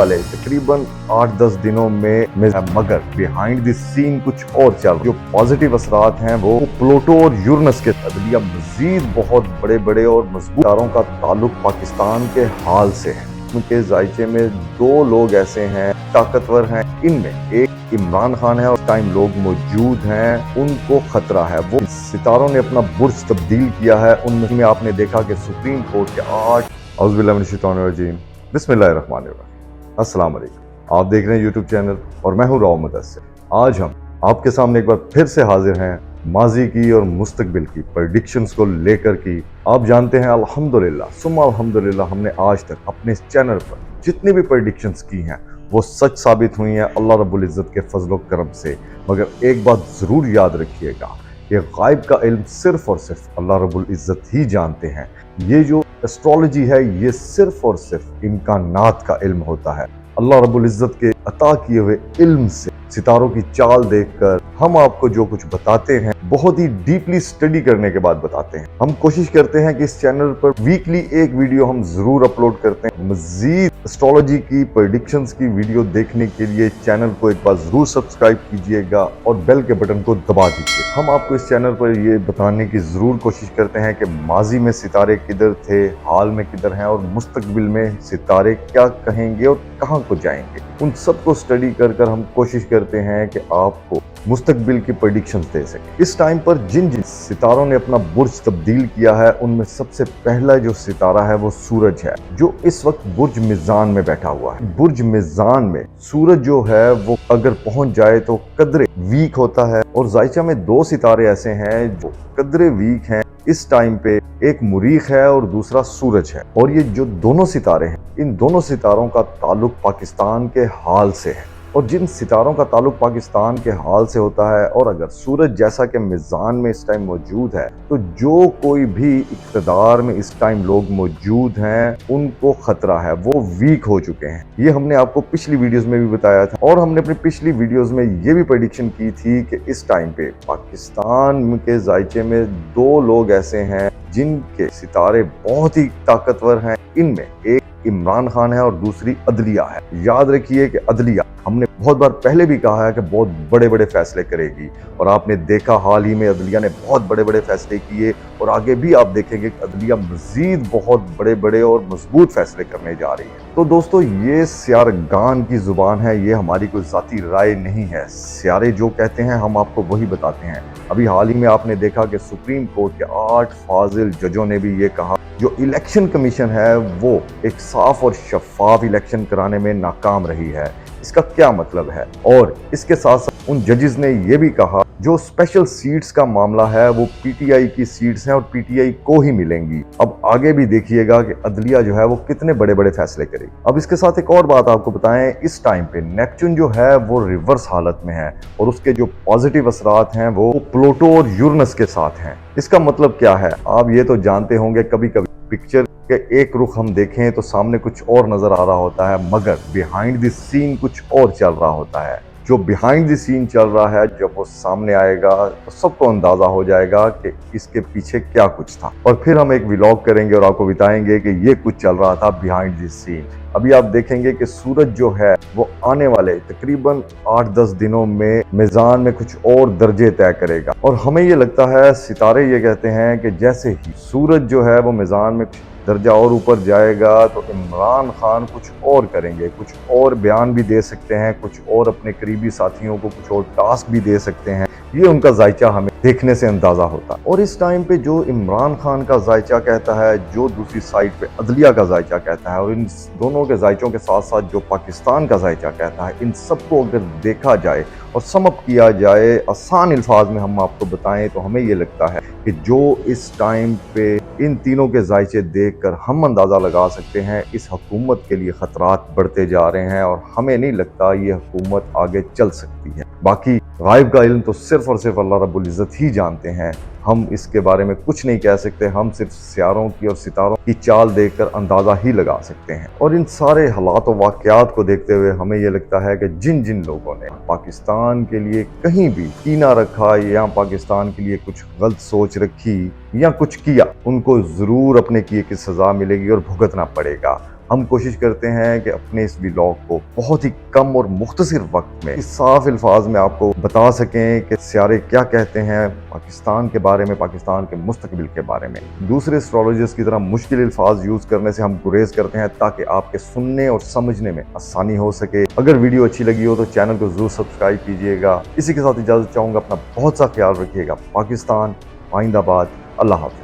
वाले तकरीबन 8-10 दिनों में मगर बिहाइंड द सीन कुछ और चल रहा। जो पॉजिटिव असरात हैं वो प्लूटो और यूरेनस के अदलिया मजीद बहुत बड़े बड़े और मजबूत तारों का ताल्लुक पाकिस्तान के हाल से है। उनके जायचे में दो लोग ऐसे हैं ताकतवर हैं, इनमें एक इमरान खान है और टाइम लोग मौजूद हैं, उनको खतरा है। वो सितारों ने अपना बुर्ज तब्दील किया है। उनमें आपने देखा कि सुप्रीम कोर्ट के 8 औज़ुबिल्लाहिमिनश्शैतानिर्रजीम बिस्मिल्लाहिर्रहमानिर्रहीम अस्सलाम वालेकुम। आप देख रहे हैं यूट्यूब चैनल और मैं हूँ राव मुदस्सिर। आज हम आपके सामने एक बार फिर से हाजिर हैं माजी की और मुस्तकबिल की प्रेडिक्शंस को लेकर की। आप जानते हैं अल्हम्दुलिल्लाह सुम्मा अल्हम्दुलिल्लाह हमने आज तक अपने इस चैनल पर जितनी भी प्रेडिक्शंस की हैं वो सच साबित हुई हैं अल्लाह रब्बुल इज़्ज़त के फजल व करम से। मगर एक बात ज़रूर याद रखिएगा कि गायब का इल्म सिर्फ और सिर्फ अल्लाह रब्बुल इज़्ज़त ही जानते हैं। ये जो एस्ट्रोलॉजी है ये सिर्फ और सिर्फ इम्कानात का इल्म होता है। अल्लाह रब्बुल इज़्ज़त के अता किए हुए इल्म से सितारों की चाल देखकर हम आपको जो कुछ बताते हैं बहुत ही डीपली स्टडी करने के बाद बताते हैं। हम कोशिश करते हैं कि इस चैनल पर वीकली एक वीडियो हम जरूर अपलोड करते हैं। मजीद एस्ट्रोलॉजी की प्रेडिक्शंस की वीडियो देखने के लिए चैनल को एक बार जरूर सब्सक्राइब कीजिएगा और बेल के बटन को दबा दीजिए। हम आपको इस चैनल पर ये बताने की जरूर कोशिश करते हैं कि माजी में सितारे किधर थे, हाल में किधर हैं और मुस्तकबिल में सितारे क्या कहेंगे और कहाँ को जाएंगे। उन सब को स्टडी कर हम कोशिश करते हैं कि आपको मुस्तकबिल की प्रेडिक्शंस दे सके। इस टाइम पर जिन जिन सितारों ने अपना बुर्ज तब्दील किया है उनमें सबसे पहला जो सितारा है वो सूरज है, जो इस वक्त बुर्ज मिजान में बैठा हुआ है। बुर्ज मिजान में सूरज जो है वो अगर पहुंच जाए तो कदरे वीक होता है और जायचा में दो सितारे ऐसे हैं जो कदरे वीक हैं इस टाइम पे। एक मुरीख है और दूसरा सूरज है और ये जो दोनों सितारे हैं इन दोनों सितारों का ताल्लुक पाकिस्तान के हाल से है। और जिन सितारों का ताल्लुक पाकिस्तान के हाल से होता है और अगर सूरज जैसा कि मिजान में इस टाइम मौजूद है तो जो कोई भी इक़्तिदार में इस टाइम लोग मौजूद हैं उनको खतरा है, वो वीक हो चुके हैं। ये हमने आपको पिछली वीडियोस में भी बताया था और हमने अपनी पिछली वीडियोस में ये भी प्रेडिक्शन की थी कि इस टाइम पे पाकिस्तान के जायचे में दो लोग ऐसे हैं जिनके सितारे बहुत ही ताकतवर हैं। इनमें एक इमरान खान है और दूसरी अदलिया है। याद रखिए कि अदलिया हमने बहुत बार पहले भी कहा है कि बहुत बड़े बड़े फैसले करेगी और आपने देखा हाल ही में अदलिया ने बहुत बड़े बड़े फैसले किए और आगे भी आप देखेंगे कि अदलिया मजीद बहुत बड़े बड़े और मजबूत फैसले करने जा रही है। तो दोस्तों ये सियारगान की जुबान है, ये हमारी कोई जाती राय नहीं है। सियारे जो कहते हैं हम आपको वही बताते हैं। अभी हाल ही में आपने देखा कि सुप्रीम कोर्ट के 8 फाजिल जजों ने भी ये कहा जो इलेक्शन कमीशन है वो एक साफ और शफाफ इलेक्शन कराने में नाकाम रही है। इसका क्या मतलब है? और इसके साथ साथ उन जजेस ने यह भी कहा जो स्पेशल सीट्स का मामला है वो पीटीआई की सीट्स हैं और पीटीआई को ही मिलेंगी। अब आगे भी देखिएगा कि अदलिया जो है वो कितने बड़े बड़े फैसले करेगी। अब इसके साथ एक और बात आपको बताएं, इस टाइम पे नेपच्यून जो है वो रिवर्स हालत में है और उसके जो पॉजिटिव असरात हैं वो प्लूटो और यूरेनस के साथ हैं। इसका मतलब क्या है आप ये तो जानते होंगे, कभी कभी पिक्चर के एक रुख हम देखें तो सामने कुछ और नजर आ रहा होता है मगर बिहाइंड द सीन कुछ और चल रहा होता है। जो बिहाइंड द सीन चल रहा है जब वो सामने आएगा तो सबको अंदाजा हो जाएगा कि इसके पीछे क्या कुछ था और फिर हम एक व्लॉग करेंगे और आपको बताएंगे कि ये कुछ चल रहा था बिहाइंड द सीन। अभी आप देखेंगे कि सूरज जो है वो आने वाले तकरीबन 8-10 दिनों में मिजान में कुछ और दर्जे तय करेगा और हमें ये लगता है, सितारे ये कहते हैं कि जैसे ही सूरज जो है वो मिजान में दर्जा और ऊपर जाएगा तो इमरान खान कुछ और करेंगे, कुछ और बयान भी दे सकते हैं, कुछ और अपने करीबी साथियों को कुछ और टास्क भी दे सकते हैं। ये उनका जायचा हमें देखने से अंदाजा होता है। और इस टाइम पे जो इमरान खान का जायचा कहता है, जो दूसरी साइड पे अदलिया का जायचा कहता है और इन दोनों के जायचों के साथ साथ जो पाकिस्तान का जायचा कहता है, इन सबको अगर देखा जाए और समअप किया जाए आसान अल्फाज में हम आपको बताएं तो हमें ये लगता है कि जो इस टाइम पे इन तीनों के जायचे देखकर हम अंदाज़ा लगा सकते हैं इस हुकूमत के लिए ख़तरात बढ़ते जा रहे हैं और हमें नहीं लगता ये हुकूमत आगे चल सकती है। बाकी गायब का इल्म तो सिर्फ और सिर्फ अल्लाह रब्बुल इज़्ज़त ही जानते हैं। हम इसके बारे में कुछ नहीं कह सकते, हम सिर्फ सियारों की और सितारों की चाल देखकर अंदाज़ा ही लगा सकते हैं। और इन सारे हालात और वाक़यात को देखते हुए हमें यह लगता है कि जिन जिन लोगों ने पाकिस्तान के लिए कहीं भी कीना रखा या पाकिस्तान के लिए कुछ गलत सोच रखी या कुछ किया, उनको ज़रूर अपने किए की सज़ा मिलेगी और भुगतना पड़ेगा। ہم کوشش کرتے ہیں کہ اپنے اس ولاگ کو بہت ہی کم اور مختصر وقت میں صاف الفاظ میں آپ کو بتا سکیں کہ سیارے کیا کہتے ہیں پاکستان کے بارے میں، پاکستان کے مستقبل کے بارے میں۔ دوسرے اسٹرالوجرز کی طرح مشکل الفاظ یوز کرنے سے ہم گریز کرتے ہیں تاکہ آپ کے سننے اور سمجھنے میں آسانی ہو سکے۔ اگر ویڈیو اچھی لگی ہو تو چینل کو ضرور سبسکرائب کیجیے گا۔ اسی کے ساتھ اجازت چاہوں گا، اپنا بہت سا خیال رکھیے گا۔ پاکستان، آئند آباد، اللہ حافظ۔